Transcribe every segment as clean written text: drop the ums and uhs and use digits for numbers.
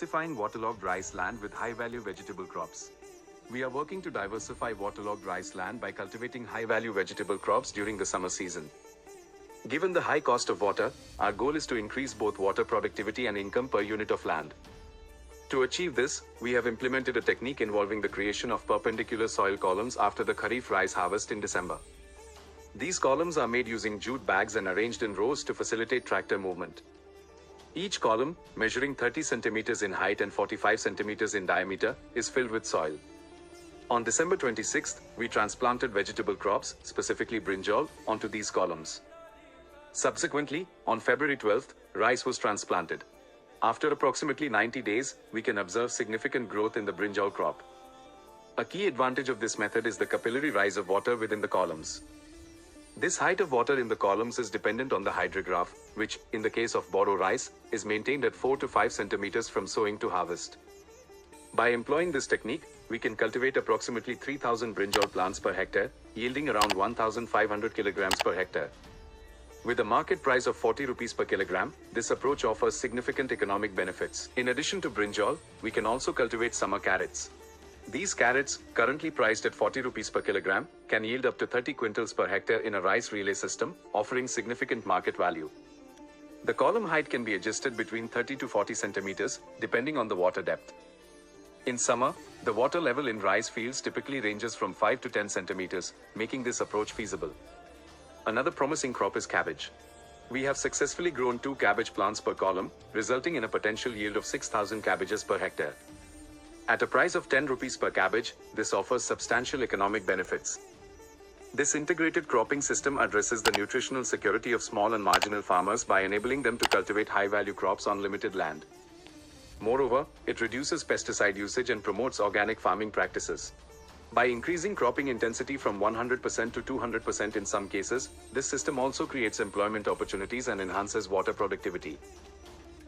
Diversifying waterlogged rice land with high-value vegetable crops. We are working to diversify waterlogged rice land by cultivating high-value vegetable crops during the summer season. Given the high cost of water, our goal is to increase both water productivity and income per unit of land. To achieve this, we have implemented a technique involving the creation of perpendicular soil columns after the Kharif rice harvest in December. These columns are made using jute bags and arranged in rows to facilitate tractor movement. Each column, measuring 30 centimeters in height and 45 centimeters in diameter, is filled with soil. On December 26th, we transplanted vegetable crops, specifically brinjal, onto these columns. Subsequently, on February 12th, rice was transplanted. After approximately 90 days, we can observe significant growth in the brinjal crop. A key advantage of this method is the capillary rise of water within the columns. This height of water in the columns is dependent on the hydrograph, which, in the case of Boro rice, is maintained at 4 to 5 centimeters from sowing to harvest. By employing this technique, we can cultivate approximately 3,000 brinjal plants per hectare, yielding around 1,500 kilograms per hectare. With a market price of 40 rupees per kilogram, this approach offers significant economic benefits. In addition to brinjal, we can also cultivate summer carrots. These carrots, currently priced at 40 rupees per kilogram, can yield up to 30 quintals per hectare in a rice relay system, offering significant market value. The column height can be adjusted between 30 to 40 centimeters, depending on the water depth. In summer, the water level in rice fields typically ranges from 5 to 10 centimeters, making this approach feasible. Another promising crop is cabbage. We have successfully grown 2 cabbage plants per column, resulting in a potential yield of 6,000 cabbages per hectare. At a price of 10 rupees per cabbage, this offers substantial economic benefits. This integrated cropping system addresses the nutritional security of small and marginal farmers by enabling them to cultivate high-value crops on limited land. Moreover, it reduces pesticide usage and promotes organic farming practices. By increasing cropping intensity from 100% to 200% in some cases, this system also creates employment opportunities and enhances water productivity.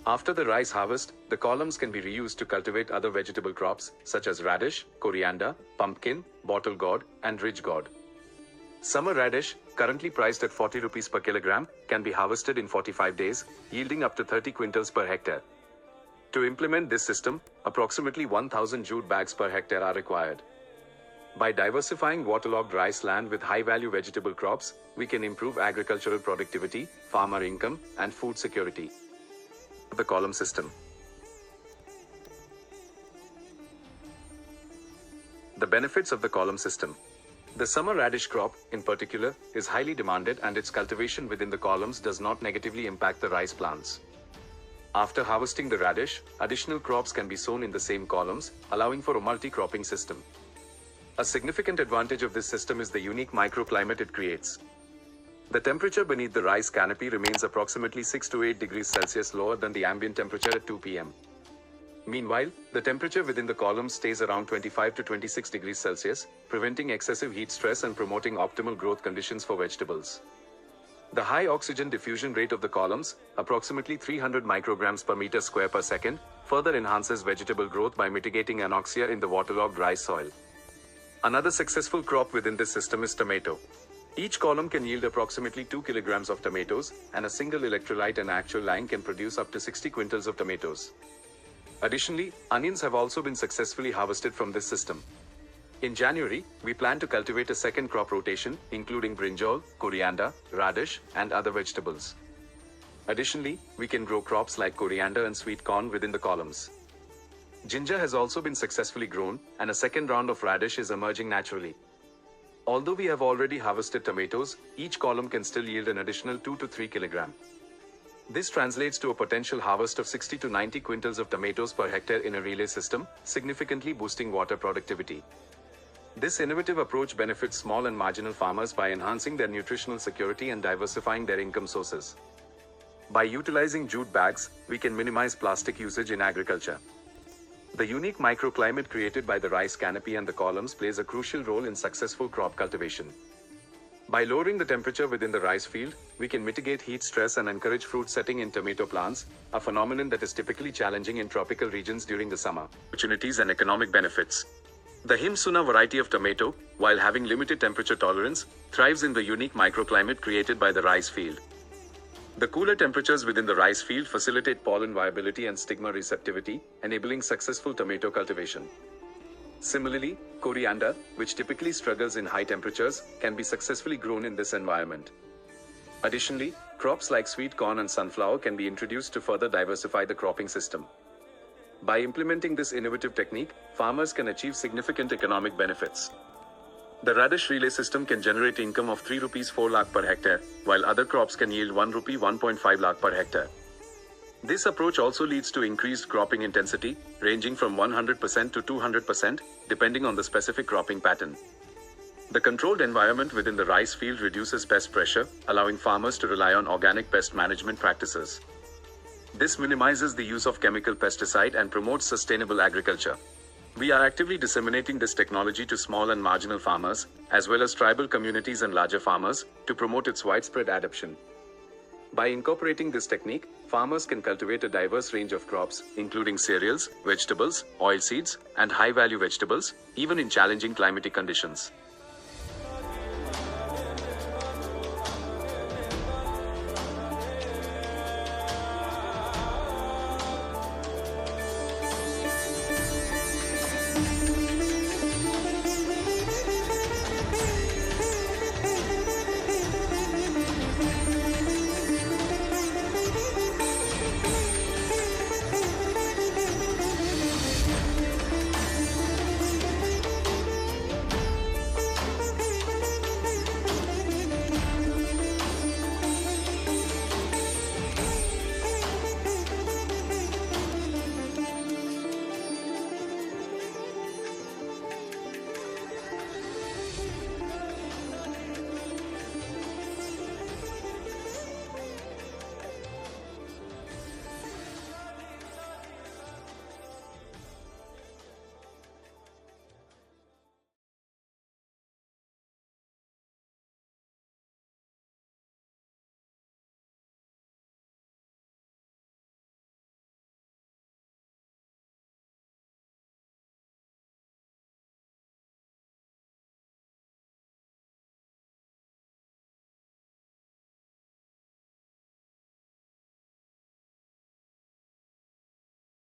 After the rice harvest, the columns can be reused to cultivate other vegetable crops, such as radish, coriander, pumpkin, bottle gourd, and ridge gourd. Summer radish, currently priced at 40 rupees per kilogram, can be harvested in 45 days, yielding up to 30 quintals per hectare. To implement this system, approximately 1,000 jute bags per hectare are required. By diversifying waterlogged rice land with high-value vegetable crops, we can improve agricultural productivity, farmer income, and food security. The column system. The benefits of the column system. The summer radish crop, in particular, is highly demanded and its cultivation within the columns does not negatively impact the rice plants. After harvesting the radish, additional crops can be sown in the same columns, allowing for a multi-cropping system. A significant advantage of this system is the unique microclimate it creates. The temperature beneath the rice canopy remains approximately 6 to 8 degrees Celsius lower than the ambient temperature at 2 p.m. Meanwhile, the temperature within the columns stays around 25 to 26 degrees Celsius, preventing excessive heat stress and promoting optimal growth conditions for vegetables. The high oxygen diffusion rate of the columns, approximately 300 micrograms per meter square per second, further enhances vegetable growth by mitigating anoxia in the waterlogged rice soil. Another successful crop within this system is tomato. Each column can yield approximately 2 kilograms of tomatoes, and a single electrolyte and actual line can produce up to 60 quintals of tomatoes. Additionally, onions have also been successfully harvested from this system. In January, we plan to cultivate a second crop rotation, including brinjal, coriander, radish, and other vegetables. Additionally, we can grow crops like coriander and sweet corn within the columns. Ginger has also been successfully grown, and a second round of radish is emerging naturally. Although we have already harvested tomatoes, each column can still yield an additional 2 to 3 kg. This translates to a potential harvest of 60 to 90 quintals of tomatoes per hectare in a relay system, significantly boosting water productivity. This innovative approach benefits small and marginal farmers by enhancing their nutritional security and diversifying their income sources. By utilizing jute bags, we can minimize plastic usage in agriculture. The unique microclimate created by the rice canopy and the columns plays a crucial role in successful crop cultivation. By lowering the temperature within the rice field, we can mitigate heat stress and encourage fruit setting in tomato plants, a phenomenon that is typically challenging in tropical regions during the summer. Opportunities and economic benefits. The Himsuna variety of tomato, while having limited temperature tolerance, thrives in the unique microclimate created by the rice field. The cooler temperatures within the rice field facilitate pollen viability and stigma receptivity, enabling successful tomato cultivation. Similarly, coriander, which typically struggles in high temperatures, can be successfully grown in this environment. Additionally, crops like sweet corn and sunflower can be introduced to further diversify the cropping system. By implementing this innovative technique, farmers can achieve significant economic benefits. The radish relay system can generate income of 3 rupees 4 lakh per hectare, while other crops can yield 1 rupee 1.5 lakh per hectare. This approach also leads to increased cropping intensity, ranging from 100% to 200%, depending on the specific cropping pattern. The controlled environment within the rice field reduces pest pressure, allowing farmers to rely on organic pest management practices. This minimizes the use of chemical pesticide and promotes sustainable agriculture. We are actively disseminating this technology to small and marginal farmers, as well as tribal communities and larger farmers, to promote its widespread adoption. By incorporating this technique, farmers can cultivate a diverse range of crops, including cereals, vegetables, oilseeds, and high-value vegetables, even in challenging climatic conditions.